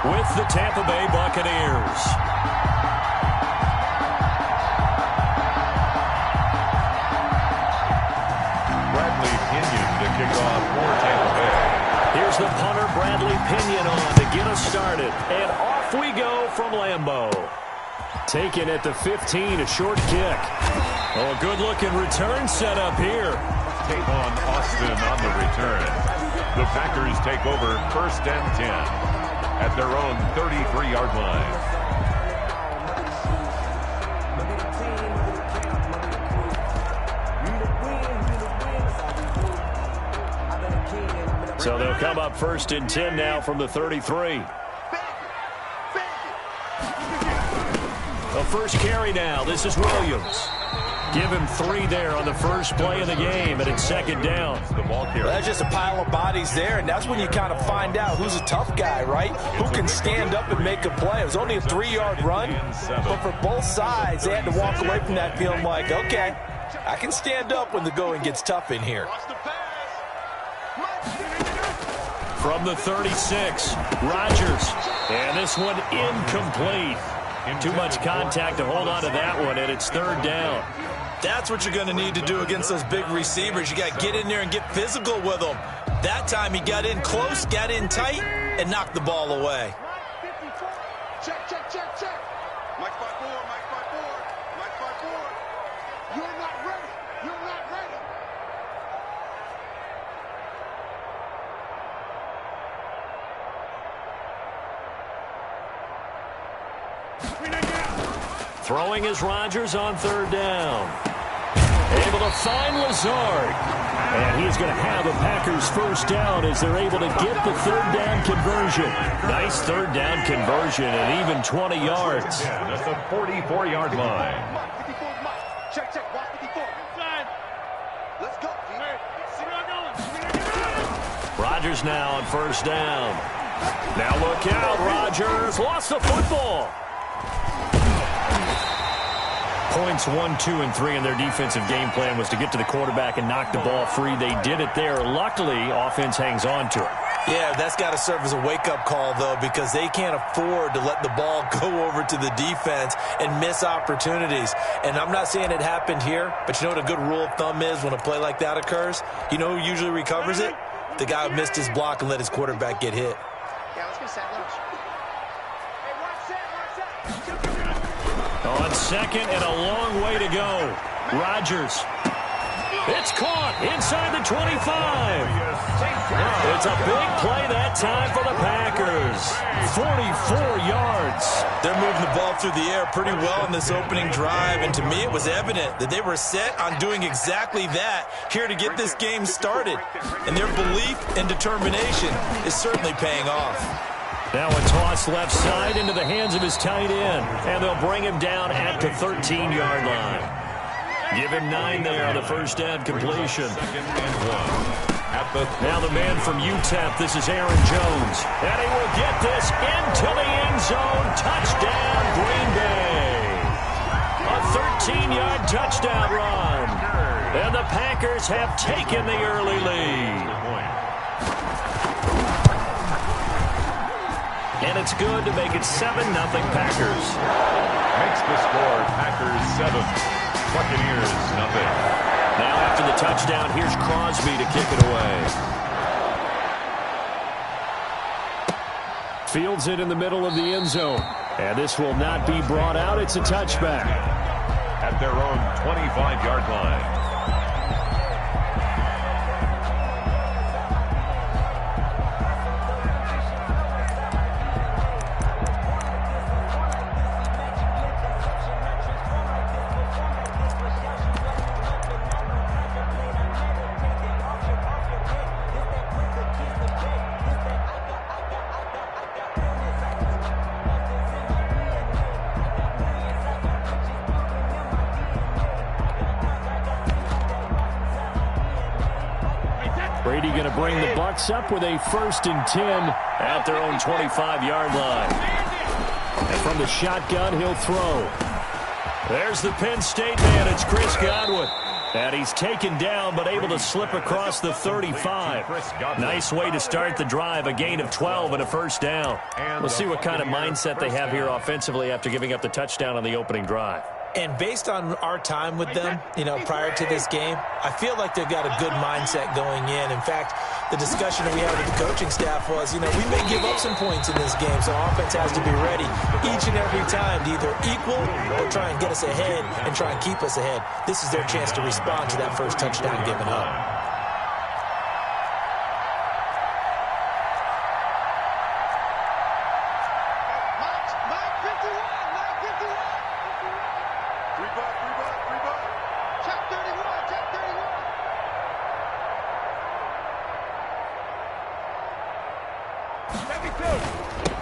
with the Tampa Bay Buccaneers. Bradley Pinion to kick off for Tampa Bay. Here's the punter, Bradley Pinion, on to get us started. And off we go from Lambeau. Taken at the 15, a short kick. Oh, a good-looking return set up here. Tavon Austin on the return. The Packers take over 1st and 10 at their own 33-yard line. So they'll come up 1st and 10 now from the 33. The first carry now. This is Williams. Give him 3 there on the first play of the game, and it's 2nd down. Well, that's just a pile of bodies there, and that's when you kind of find out who's a tough guy, right? Who can stand up and make a play. It was only a 3-yard run, but for both sides, they had to walk away from that feeling like, okay, I can stand up when the going gets tough in here. From the 36, Rodgers. And this one incomplete. Too much contact to hold on to that one, and it's 3rd down. That's what you're going to need to do against those big receivers. You got to get in there and get physical with them. That time he got in close, got in tight, and knocked the ball away. Check. Mike 5-4. Mike 5-4. You're not ready. You're not ready. Throwing is Rodgers on 3rd down. Able to find Lazard. And he's going to have a Packers 1st down as they're able to get the 3rd down conversion. Nice 3rd down conversion and even 20 yards. That's a 44-yard line. Check. Watch 54. Let's go. Rodgers now on 1st down. Now look out, Rodgers lost the football. Points 1, 2, and 3 in their defensive game plan was to get to the quarterback and knock the ball free. They did it there. Luckily, offense hangs on to it. Yeah, that's got to serve as a wake-up call, though, because they can't afford to let the ball go over to the defense and miss opportunities. And I'm not saying it happened here, but you know what a good rule of thumb is when a play like that occurs? You know who usually recovers it? The guy who missed his block and let his quarterback get hit. Yeah, let's get set lunch. On 2nd and a long way to go. Rodgers. It's caught inside the 25. It's a big play that time for the Packers. 44 yards. They're moving the ball through the air pretty well in this opening drive, and to me it was evident that they were set on doing exactly that here to get this game started. And their belief and determination is certainly paying off. Now a toss left side into the hands of his tight end, and they'll bring him down at the 13-yard line. Give him 9 there on the 1st down completion. Now the man from UTEP, this is Aaron Jones. And he will get this into the end zone. Touchdown, Green Bay. A 13-yard touchdown run. And the Packers have taken the early lead. And it's good to make it 7-0 Packers. Makes the score Packers 7. Buccaneers, nothing. Now after the touchdown, here's Crosby to kick it away. Fields it in the middle of the end zone. And this will not be brought out. It's a touchback. At their own 25-yard line. Brady going to bring the Bucs up with a 1st and 10 at their own 25-yard line. And from the shotgun, he'll throw. There's the Penn State man. It's Chris Godwin. And he's taken down, but able to slip across the 35. Nice way to start the drive, a gain of 12 and a first down. We'll see what kind of mindset they have here offensively after giving up the touchdown on the opening drive. And based on our time with them, prior to this game, I feel like they've got a good mindset going in. In fact, the discussion that we had with the coaching staff was, we may give up some points in this game, so offense has to be ready each and every time to either equal or try and get us ahead and try and keep us ahead. This is their chance to respond to that first touchdown given up.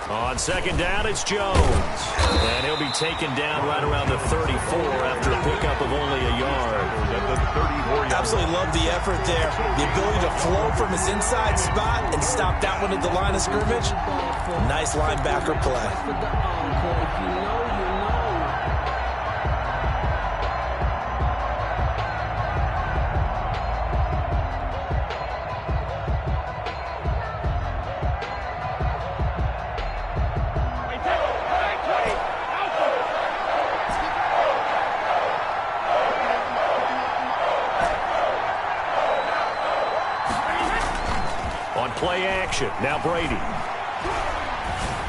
On second down, it's Jones. And he'll be taken down right around the 34 after a pickup of only a yard. Absolutely love the effort there. The ability to flow from his inside spot and stop that one at the line of scrimmage. Nice linebacker play. Play action. Now Brady.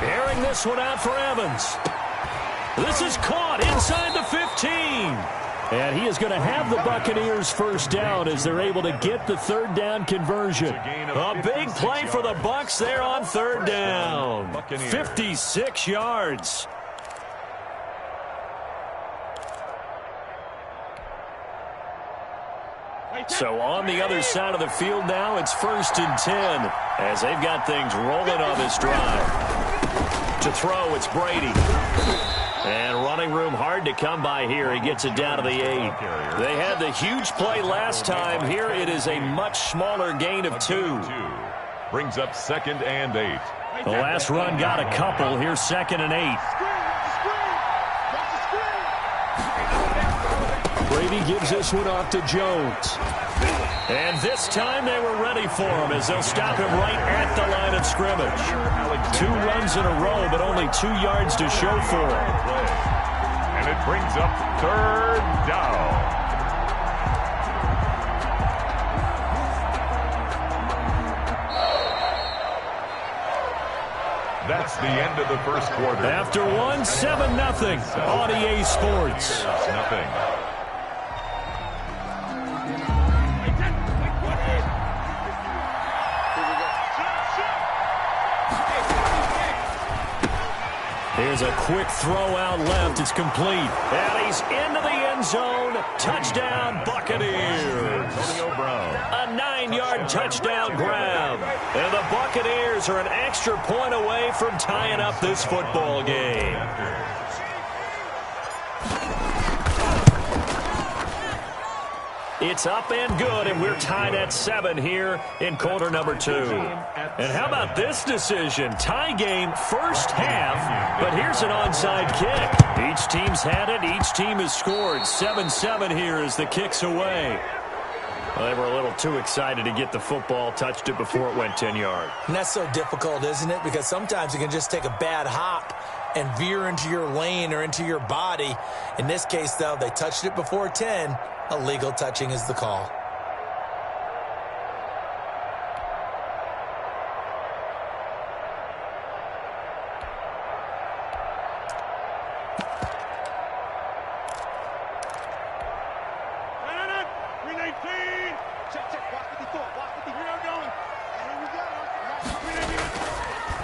Airing this one out for Evans. This is caught inside the 15. And he is going to have the Buccaneers first down as they're able to get the third down conversion. A big play for the Bucs there on third down. 56 yards. So on the other side of the field now, it's 1st and 10 as they've got things rolling on this drive. To throw, it's Brady. And running room hard to come by here. He gets it down to the 8. They had the huge play last time. Here it is a much smaller gain of 2. Brings up 2nd and 8. The last run got a couple. Here's 2nd and 8. Brady gives this one off to Jones. And this time they were ready for him as they'll stop him right at the line of scrimmage. 2 runs in a row, but only 2 yards to show for it. And it brings up 3rd down. That's the end of the first quarter. After one, 7-0 on EA Sports. Nothing. Here's a quick throw out left. It's complete. And he's into the end zone. Touchdown, Buccaneers. Antonio Brown. A 9-yard touchdown grab. And the Buccaneers are an extra point away from tying up this football game. It's up and good, and we're tied at 7 here in quarter number 2. And how about this decision? Tie game, first half, but here's an onside kick. Each team's had it. Each team has scored. 7-7 here as the kick's away. Well, they were a little too excited to get the football, touched it before it went 10 yards. And that's so difficult, isn't it? Because sometimes you can just take a bad hop and veer into your lane or into your body. In this case, though, they touched it before 10. Illegal touching is the call.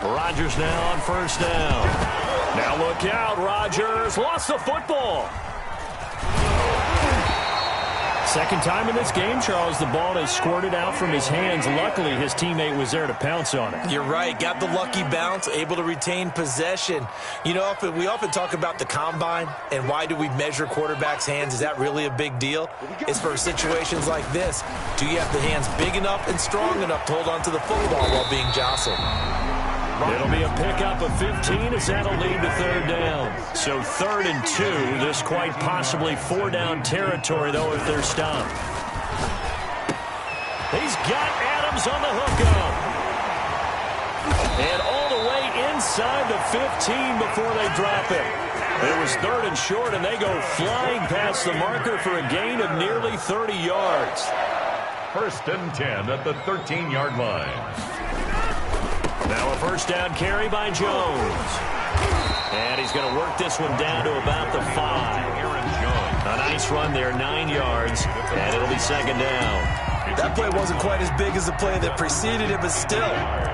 Rodgers now on first down. Now look out, Rodgers lost the football. Second time in this game, Charles, the ball has squirted out from his hands. Luckily, his teammate was there to pounce on it. You're right. Got the lucky bounce, able to retain possession. You know, we often talk about the combine and why do we measure quarterbacks' hands. Is that really a big deal? It's for situations like this. Do you have the hands big enough and strong enough to hold on to the football while being jostled? It'll be a pickup of 15 as that'll lead to third down. So 3rd and 2. This quite possibly 4-down territory, though, if they're stopped. He's got Adams on the hookup. And all the way inside the 15 before they drop it. It was 3rd and short, and they go flying past the marker for a gain of nearly 30 yards. 1st and 10 at the 13-yard line. Now a 1st down carry by Jones. And he's going to work this one down to about the 5. A nice run there, 9 yards, and it'll be 2nd down. That play wasn't quite as big as the play that preceded it, but still,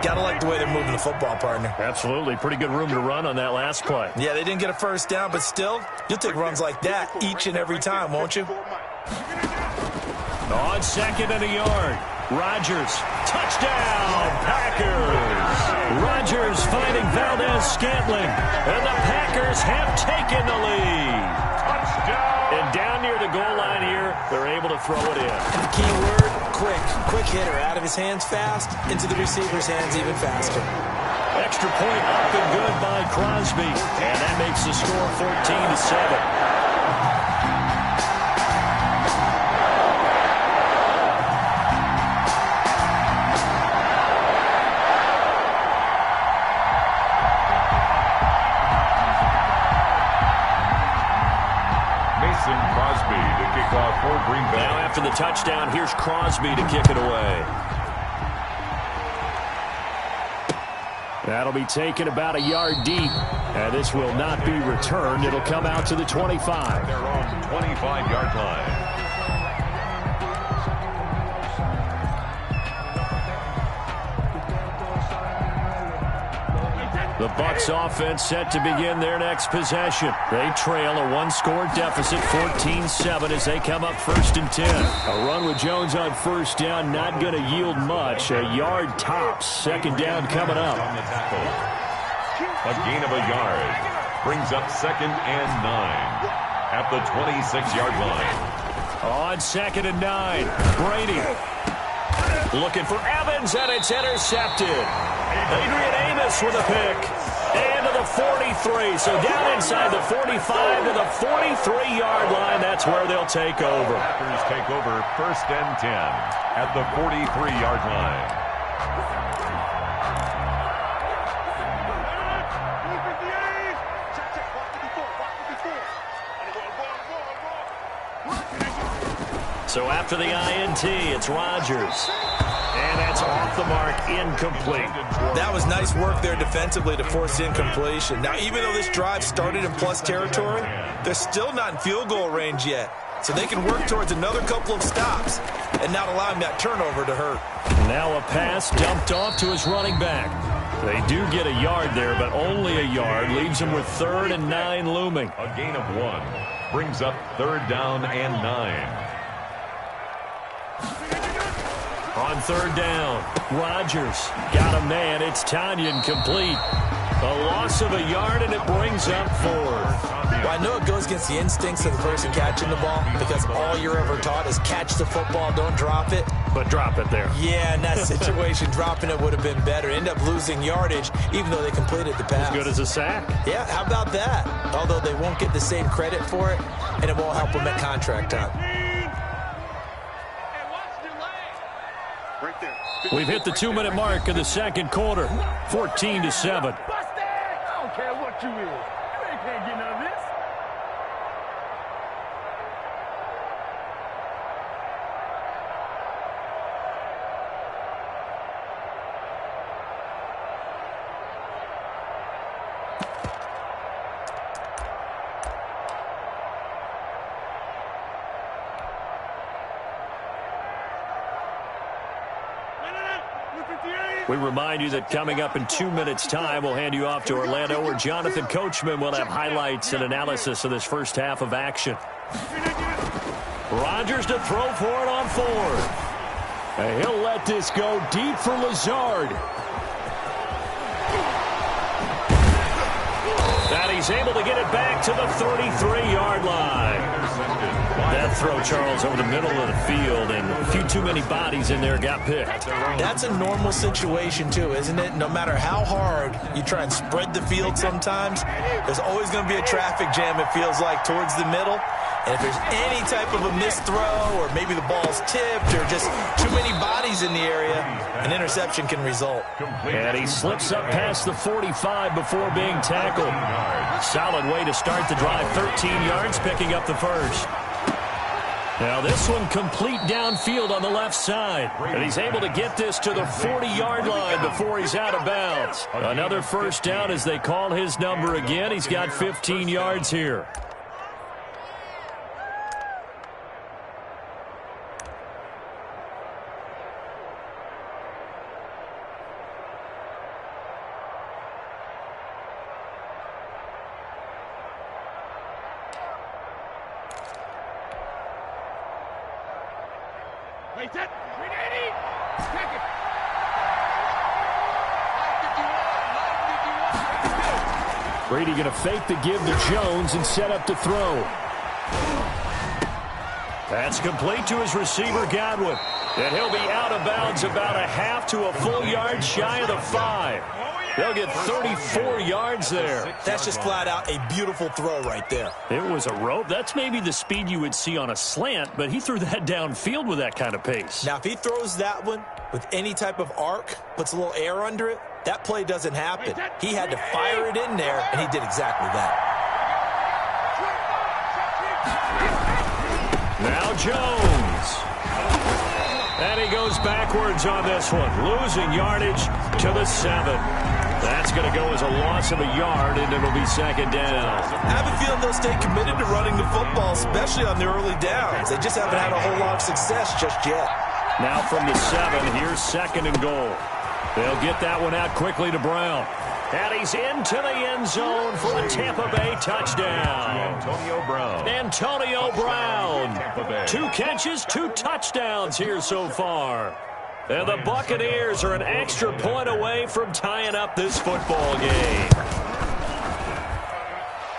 got to like the way they're moving the football, partner. Absolutely. Pretty good room to run on that last play. Yeah, they didn't get a 1st down, but still, you'll take runs like that each and every time, won't you? On 2nd and a yard. Rodgers. Touchdown, Packers. Rodgers finding Valdez-Scantling. And the Packers have taken the lead. Touchdown. And down near the goal line here, they're able to throw it in. And the key word, quick. Quick hitter. Out of his hands fast, into the receiver's hands even faster. Extra point up and good by Crosby. And that makes the score 14-7. Now after the touchdown, here's Crosby to kick it away. That'll be taken about a yard deep. And this will not be returned. It'll come out to the 25. Their own 25-yard line. The Bucs offense set to begin their next possession. They trail a one-score deficit, 14-7, as they come up 1st and 10. A run with Jones on 1st down, not going to yield much. A yard tops. 2nd down coming up. A gain of a yard brings up 2nd and 9 at the 26-yard line. On 2nd and 9, Brady looking for Evans, and it's intercepted. Adrian Amos with a pick. And to the 43. So down inside the 45 to the 43-yard line. That's where they'll take over. Packers take over 1st and 10 at the 43-yard line. So after the INT, it's Rodgers. And that's off the mark, incomplete. That was nice work there defensively to force incompletion. Now, even though this drive started in plus territory, they're still not in field goal range yet. So they can work towards another couple of stops and not allowing that turnover to hurt. Now a pass dumped off to his running back. They do get a yard there, but only a yard. Leaves them with 3rd and 9 looming. A gain of 1 brings up 3rd down and 9. On 3rd down, Rodgers got a man. It's Tanyan complete. A loss of a yard, and it brings up 4th. Well, I know it goes against the instincts of the person catching the ball because all you're ever taught is catch the football, don't drop it. But drop it there. Yeah, in that situation, dropping it would have been better. End up losing yardage, even though they completed the pass. As good as a sack. Yeah, how about that? Although they won't get the same credit for it, and it won't help them at contract time. We've hit the 2-minute mark in the 2nd quarter. 14-7. I don't care what you is. You ain't can't get none of this. We remind you that coming up in 2 minutes' time, we'll hand you off to Orlando, where Jonathan Coachman will have highlights and analysis of this first half of action. Rodgers to throw for it on 4th. And he'll let this go deep for Lazard. That he he's able to get it back to the 33-yard line. That throw, Charles, over the middle of the field, and a few too many bodies in there got picked. That's a normal situation, too, isn't it? No matter how hard you try and spread the field sometimes, there's always going to be a traffic jam, it feels like, towards the middle. And if there's any type of a missed throw or maybe the ball's tipped or just too many bodies in the area, an interception can result. And he slips up past the 45 before being tackled. Solid way to start the drive, 13 yards, picking up the first. Now this one complete downfield on the left side. And he's able to get this to the 40-yard line before he's out of bounds. Another first down as they call his number again. He's got 15 yards here. Wait, that 380. Check it. Brady going to fake the give to Jones and set up to throw. That's complete to his receiver, Godwin. And he'll be out of bounds about a half to a full yard shy of the 5. They'll get 34 yards there. That's just flat out a beautiful throw right there. It was a rope. That's maybe the speed you would see on a slant, but he threw that downfield with that kind of pace. Now, if he throws that one with any type of arc, puts a little air under it, that play doesn't happen. He had to fire it in there, and he did exactly that. Now Jones. And he goes backwards on this one, losing yardage to the 7. That's going to go as a loss of a yard, and it'll be second down. I have a feeling they'll stay committed to running the football, especially on the early downs. They just haven't had a whole lot of success just yet. Now from the 7, here's second and goal. They'll get that one out quickly to Brown. And he's into the end zone for a Tampa Bay touchdown. Antonio Brown. 2 catches, 2 touchdowns here so far. And the Buccaneers are an extra point away from tying up this football game.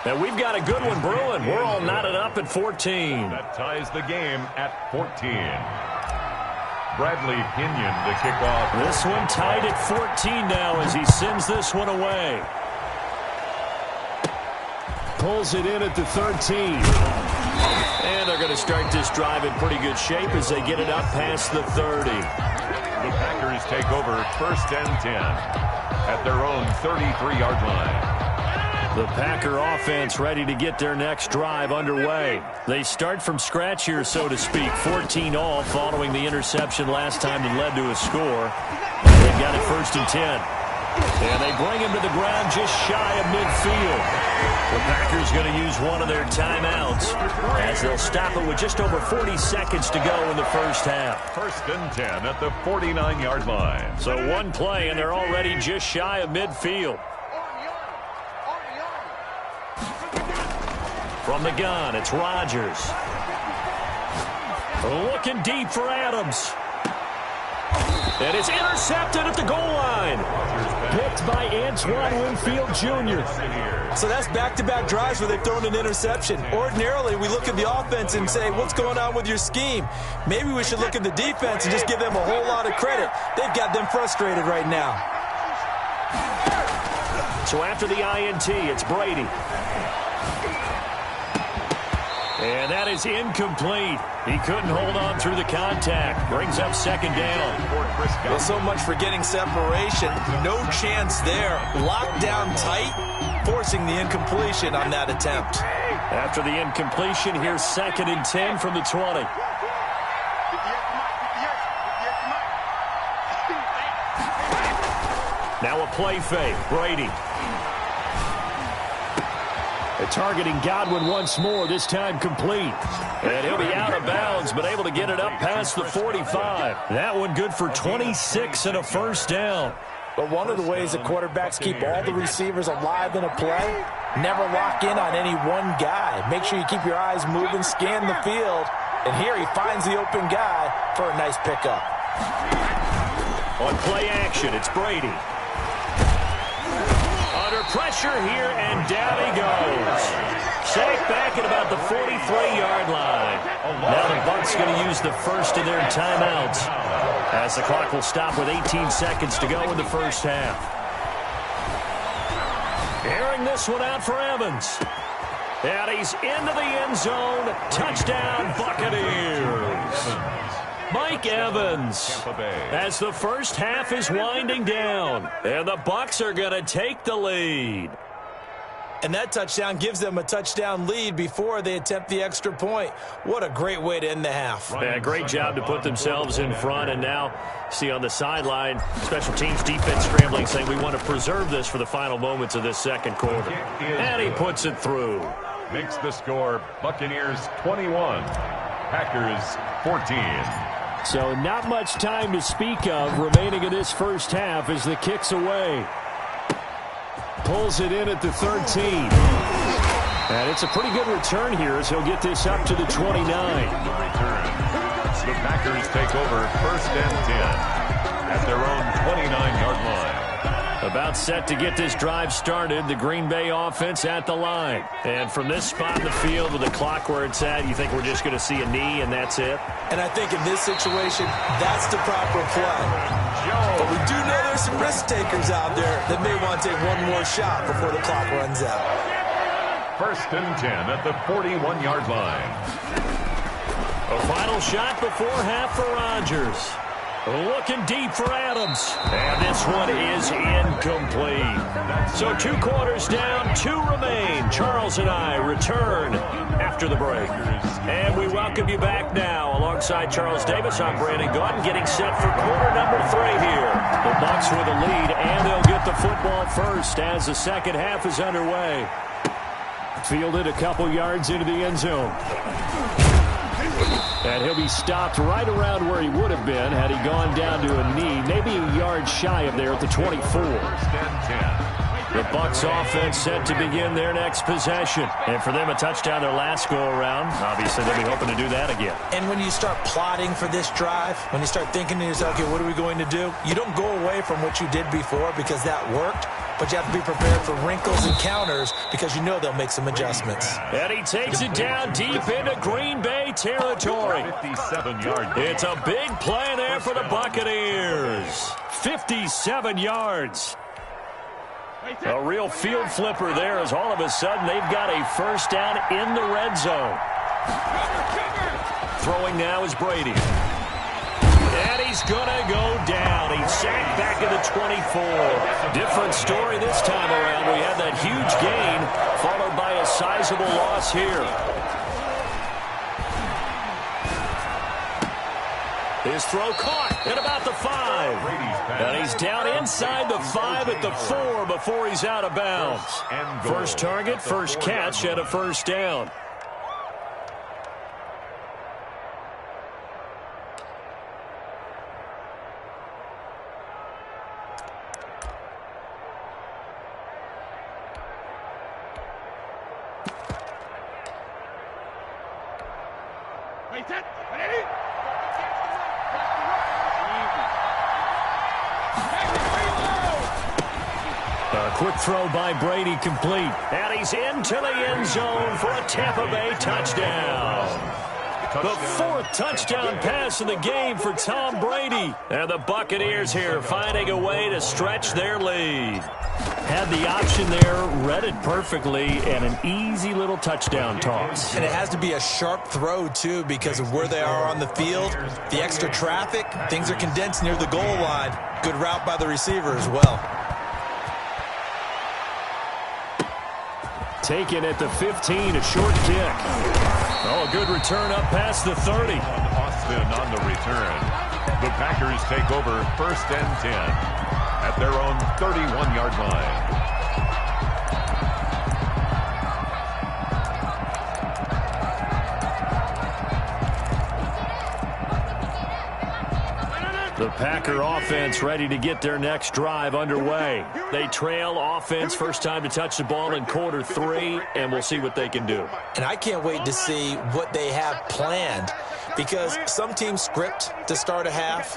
And we've got a good one brewing. We're all knotted up at 14. That ties the game at 14. Bradley Pinion to kick off. This one tied at 14 now as he sends this one away. Pulls it in at the 13. And they're going to start this drive in pretty good shape as they get it up past the 30. The Packers take over 1st and 10 at their own 33-yard line. The Packer offense ready to get their next drive underway. They start from scratch here, so to speak. 14 all following the interception last time that led to a score. They've got it 1st and 10. And they bring him to the ground just shy of midfield. The Packers going to use one of their timeouts as they'll stop it with just over 40 seconds to go in the first half. 1st and 10 at the 49-yard line. So one play, and they're already just shy of midfield. From the gun, it's Rodgers. Looking deep for Adams. And it's intercepted at the goal line. Picked by Antoine Winfield Jr. So that's back-to-back drives where they've thrown an interception. Ordinarily, we look at the offense and say, what's going on with your scheme? Maybe we should look at the defense and just give them a whole lot of credit. They've got them frustrated right now. So after the INT, it's Brady. And that is incomplete. He couldn't hold on through the contact. Brings up second down. Well, so much for getting separation. No chance there. Locked down tight, forcing the incompletion on that attempt. After the incompletion, here's 2nd and 10 from the 20. Now a play fake. Brady. Targeting Godwin once more, this time complete. And he'll be out of bounds, but able to get it up past the 45. That one good for 26 and a first down. But one of the ways that quarterbacks keep all the receivers alive in a play, never lock in on any one guy. Make sure you keep your eyes moving, scan the field. And here he finds the open guy for a nice pickup. On play action, it's Brady. Under pressure here, and down he goes. Sacked back at about the 43-yard line. Now the Bucs going to use the first of their timeouts, as the clock will stop with 18 seconds to go in the first half. Airing this one out for Evans. And he's into the end zone. Touchdown, Buccaneers. Mike Evans, as the first half is winding down, and the Bucs are going to take the lead. And that touchdown gives them a touchdown lead before they attempt the extra point. What a great way to end the half. Yeah, great job to put themselves in front. And now, see on the sideline, special teams defense scrambling, saying we want to preserve this for the final moments of this second quarter. And he puts it through. Makes the score Buccaneers 21, Packers 14. So not much time to speak of remaining in this first half as the kick's away. Pulls it in at the 13. And it's a pretty good return here as he'll get this up to the 29. The return. The Packers take over first and 10 at their own 29-yard line. About set to get this drive started, the Green Bay offense at the line. And from this spot in the field with the clock where it's at, you think we're just going to see a knee and that's it? And I think in this situation, that's the proper play. But we do know there's some risk takers out there that may want to take one more shot before the clock runs out. First and 10 at the 41-yard line. A final shot before half for Rodgers. Looking deep for Adams. And this one is incomplete. So 2 quarters down, 2 remain. Charles and I return after the break. And we welcome you back now. Alongside Charles Davis, I'm Brandon Gaudin, getting set for quarter number 3 here. The Bucs with a lead, and they'll get the football first as the second half is underway. Fielded a couple yards into the end zone. And he'll be stopped right around where he would have been had he gone down to a knee, maybe a yard shy of there at the 24. The Bucs offense set to begin their next possession. And for them, a touchdown their last go-around. Obviously, they'll be hoping to do that again. And when you start plotting for this drive, when you start thinking to yourself, okay, what are we going to do? You don't go away from what you did before because that worked. But you have to be prepared for wrinkles and counters because you know they'll make some adjustments. And he takes it down deep into Green Bay territory. 57 yards. It's a big play there for the Buccaneers. 57 yards. A real field flipper there as all of a sudden they've got a first down in the red zone. Throwing now is Brady. And he's going to go down. He's sacked back at the 24. Different story this time around. We had that huge gain followed by a sizable loss here. His throw caught at about the 5. And he's down inside the 5 at the 4 before he's out of bounds. First target, first catch, and a first down. Quick throw by Brady complete. And he's into the end zone for a Tampa Bay touchdown. The 4th touchdown pass of the game for Tom Brady. And the Buccaneers here finding a way to stretch their lead. Had the option there, read it perfectly, and an easy little touchdown toss. And it has to be a sharp throw, too, because of where they are on the field. The extra traffic, things are condensed near the goal line. Good route by the receiver as well. Taken at the 15, a short kick. Oh, a good return up past the 30. Austin on the return. The Packers take over first and 10 at their own 31-yard line. The Packer offense ready to get their next drive underway. They trail offense first time to touch the ball in quarter 3, and we'll see what they can do. And I can't wait to see what they have planned because some teams script to start a half.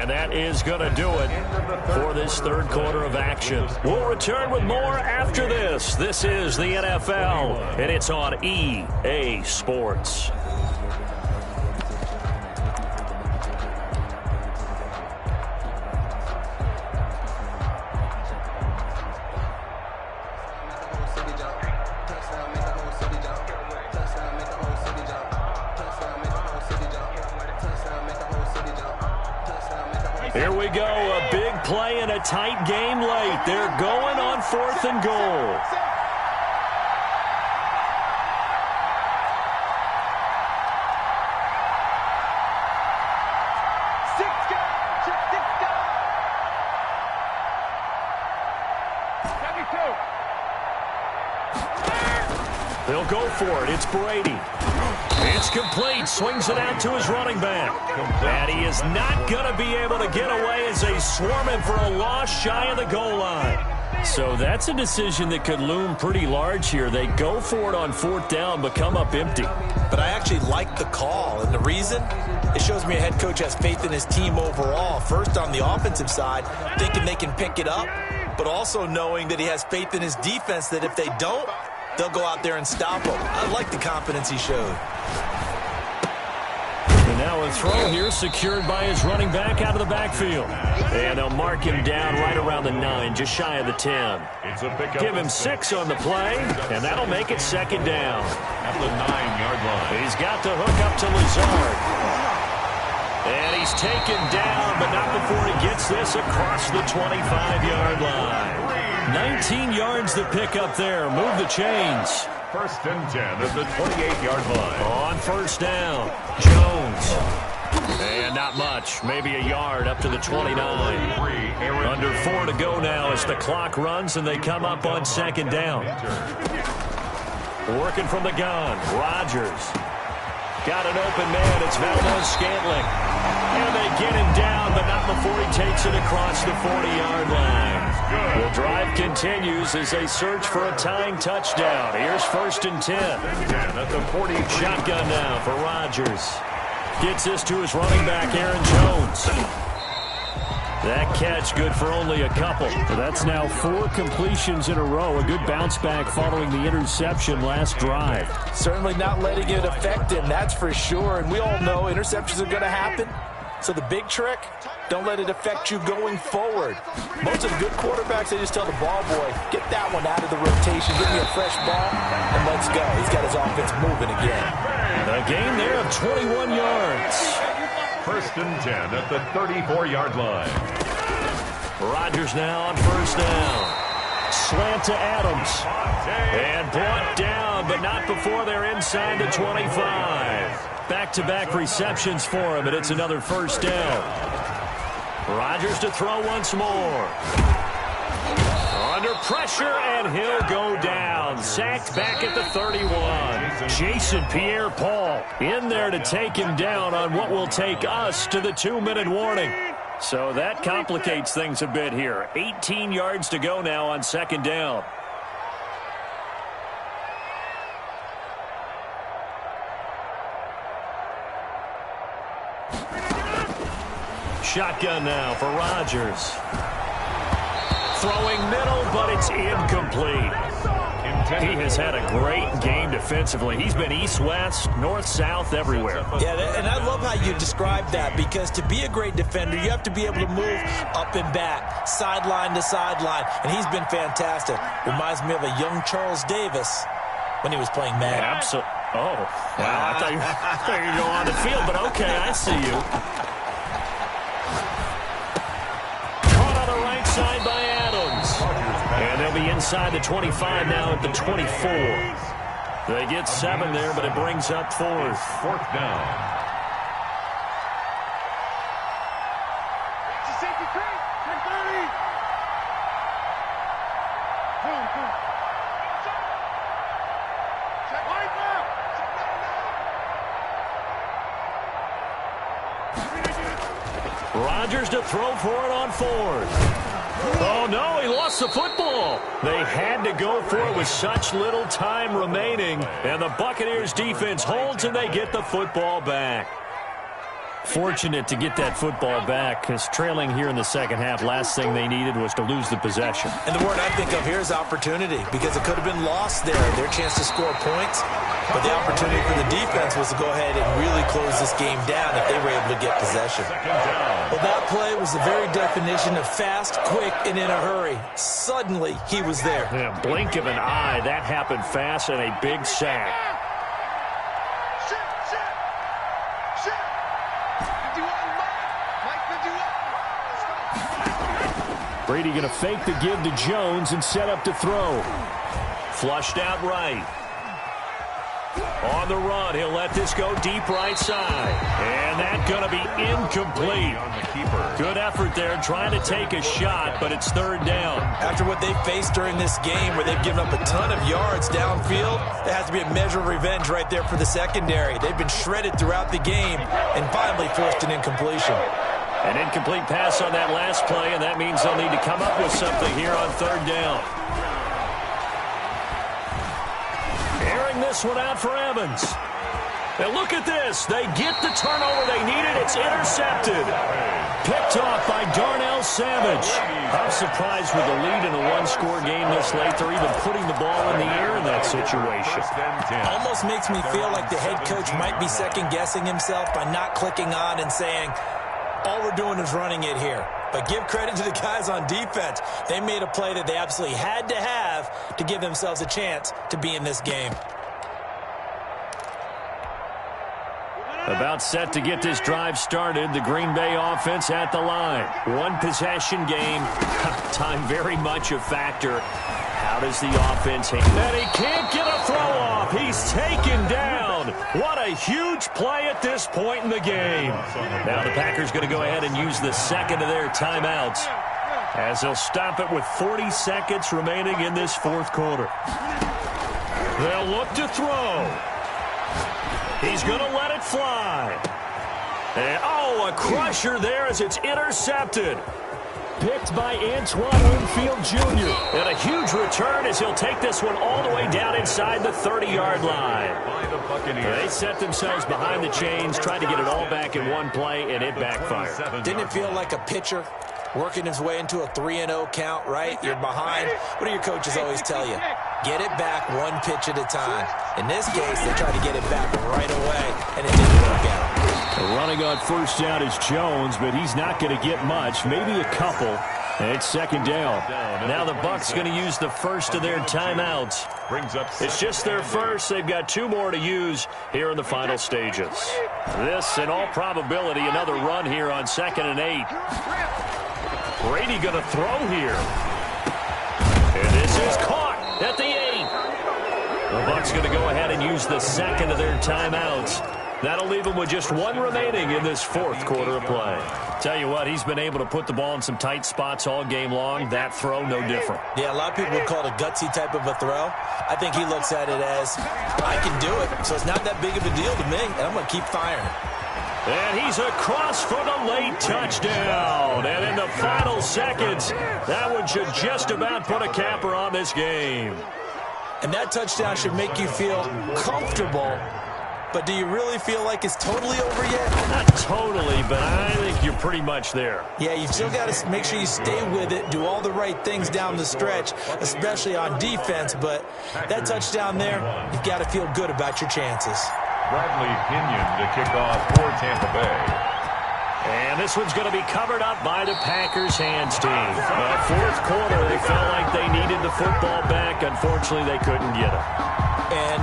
And that is going to do it for this third quarter of action. We'll return with more after this. This is the NFL, and it's on EA Sports. Here we go, a big play and a tight game late. They're going on 4th and goal. They'll go for it. It's Brady. It's complete. Swings it out to his running back. And he is not going to be able to get away as they swarm him for a loss shy of the goal line. So that's a decision that could loom pretty large here. They go for it on 4th down, but come up empty. But I actually like the call, and the reason? It shows me a head coach has faith in his team overall. First, on the offensive side, thinking they can pick it up, but also knowing that he has faith in his defense that if they don't, they'll go out there and stop him. I like the confidence he showed. And now a throw here secured by his running back out of the backfield. And they'll mark him down right around the 9, just shy of the 10. Give him 6 on the play, and that'll make it 2nd down. At the 9-yard line. He's got the hook up to Lazard. And he's taken down, but not before he gets this across the 25-yard line. 19 yards to pick up there. Move the chains. 1st and 10 at the 28-yard line. On 1st down, Jones. And not much. Maybe a yard up to the 29. Under 4 to go now as the clock runs and they come up on 2nd down. Working from the gun, Rodgers. Got an open man. It's Valdes-Scantling. And they get him down, but not before he takes it across the 40-yard line. The drive continues as they search for a tying touchdown. Here's 1st and 10. At the 40. Shotgun now for Rodgers. Gets this to his running back, Aaron Jones. That catch good for only a couple. So that's now 4 completions in a row. A good bounce back following the interception last drive. Certainly not letting it affect him, that's for sure. And we all know interceptions are going to happen. So the big trick, don't let it affect you going forward. Most of the good quarterbacks, they just tell the ball boy, get that one out of the rotation, give me a fresh ball, and let's go. He's got his offense moving again. A gain there of 21 yards. 1st and 10 at the 34-yard line. Rodgers now on 1st down. Slant to Adams. And brought down, but not before they're inside the 25. Back-to-back receptions for him, and it's another 1st down. Rodgers to throw once more. Under pressure, and he'll go down. Sacked back at the 31. Jason Pierre-Paul in there to take him down on what will take us to the 2-minute warning. So that complicates things a bit here. 18 yards to go now on 2nd down. Shotgun now for Rodgers. Throwing middle, but it's incomplete. He has had a great game defensively. He's been east-west, north-south, everywhere. Yeah, and I love how you describe that, because to be a great defender, you have to be able to move up and back, sideline to sideline, and he's been fantastic. Reminds me of a young Charles Davis when he was playing Madden. Absolutely. Oh, wow. I thought you were going on the field, but okay, I see you. Caught on the right side by Adams. And they'll be inside the 25 now at the 24. They get 7 there, but it brings up 4th. 4th down. Rodgers to throw for it on 4th. Oh, no, he lost the football. They had to go for it with such little time remaining. And the Buccaneers defense holds, and they get the football back. Fortunate to get that football back, because trailing here in the second half, last thing they needed was to lose the possession. And the word I think of here is opportunity, because it could have been lost there, their chance to score points. But the opportunity for the defense was to go ahead and really close this game down if they were able to get possession. Well, that play was the very definition of fast, quick, and in a hurry. Suddenly, he was there. Yeah, blink of an eye, that happened fast, and a big sack. Brady going to fake the give to Jones and set up to throw. Flushed out right. On the run, he'll let this go deep right side. And that's going to be incomplete. Good effort there trying to take a shot, but it's third down. After what they faced during this game where they've given up a ton of yards downfield, there has to be a measure of revenge right there for the secondary. They've been shredded throughout the game and finally forced an incompletion. An incomplete pass on that last play, and that means they'll need to come up with something here on third down. Airing this one out for Evans. And look at this. They get the turnover they needed. It's intercepted. Picked off by Darnell Savage. I'm surprised with the lead in a one-score game this late. They're even putting the ball in the air in that situation. Almost makes me feel like the head coach might be second-guessing himself by not clicking on and saying, all we're doing is running it here. But give credit to the guys on defense. They made a play that they absolutely had to have to give themselves a chance to be in this game. About set to get this drive started. The Green Bay offense at the line. One possession game. Time very much a factor. How does the offense handle? And he can't get a throw off. He's taken down. What a huge play at this point in the game. Now the Packers going to go ahead and use the second of their timeouts as they'll stop it with 40 seconds remaining in this fourth quarter. They'll look to throw. He's going to let it fly. And, oh, a crusher there as it's intercepted. Picked by Antoine Winfield Jr. And a huge return as he'll take this one all the way down inside the 30-yard line. They set themselves behind the chains, tried to get it all back in one play, and it backfired. Didn't it feel like a pitcher working his way into a 3-0 count, right? You're behind. What do your coaches always tell you? Get it back one pitch at a time. In this case, they tried to get it back right away, and it didn't work out. Running on first down is Jones, but he's not going to get much, maybe a couple. And it's second down. Now the Bucs going to use the first of their timeouts. It's just their first. They've got two more to use here in the final stages. This, in all probability, another run here on 2nd and 8. Brady going to throw here. And this is caught at the 8. The Bucs going to go ahead and use the second of their timeouts. That'll leave him with just one remaining in this fourth quarter of play. Tell you what, he's been able to put the ball in some tight spots all game long. That throw, no different. Yeah, a lot of people would call it a gutsy type of a throw. I think he looks at it as, I can do it, so it's not that big of a deal to me, and I'm going to keep firing. And he's across for the late touchdown. And in the final seconds, that one should just about put a capper on this game. And that touchdown should make you feel comfortable. But do you really feel like it's totally over yet? Not totally, but I think you're pretty much there. Yeah, you've still got to make sure you stay with it, do all the right things down the stretch, especially on defense. But that touchdown there, you've got to feel good about your chances. Bradley Pinion to kick off for Tampa Bay. And this one's going to be covered up by the Packers hands team. Fourth quarter, they felt like they needed the football back. Unfortunately, they couldn't get it. And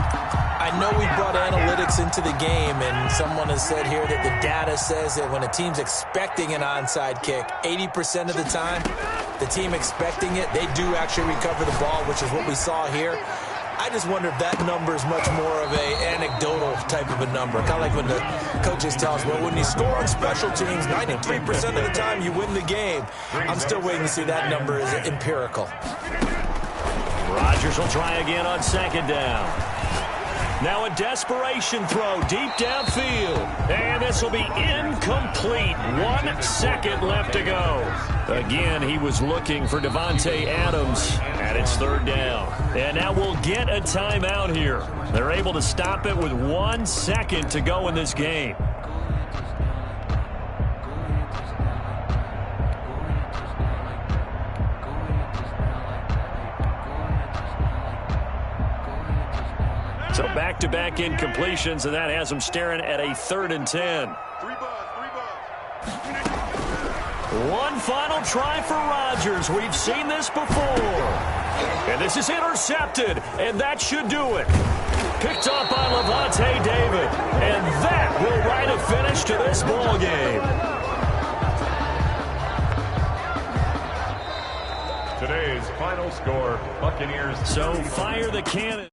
I know we brought analytics into the game, and someone has said here that the data says that when a team's expecting an onside kick, 80% of the time, the team expecting it, they do actually recover the ball, which is what we saw here. I just wonder if that number is much more of a anecdotal type of a number. Kind of like when the coaches tell us, well, when you score on special teams, 93% of the time you win the game. I'm still waiting to see that number is empirical. Rodgers will try again on second down. Now a desperation throw deep downfield. And this will be incomplete. 1 second left to go. Again, he was looking for Devontae Adams. And it's third down. And now we'll get a timeout here. They're able to stop it with 1 second to go in this game. So back-to-back incompletions, and that has them staring at a 3rd and 10. One final try for Rodgers. We've seen this before. And this is intercepted, and that should do it. Picked up by Levante David, and that will write a finish to this ball game. Today's final score, Buccaneers. So fire the cannon.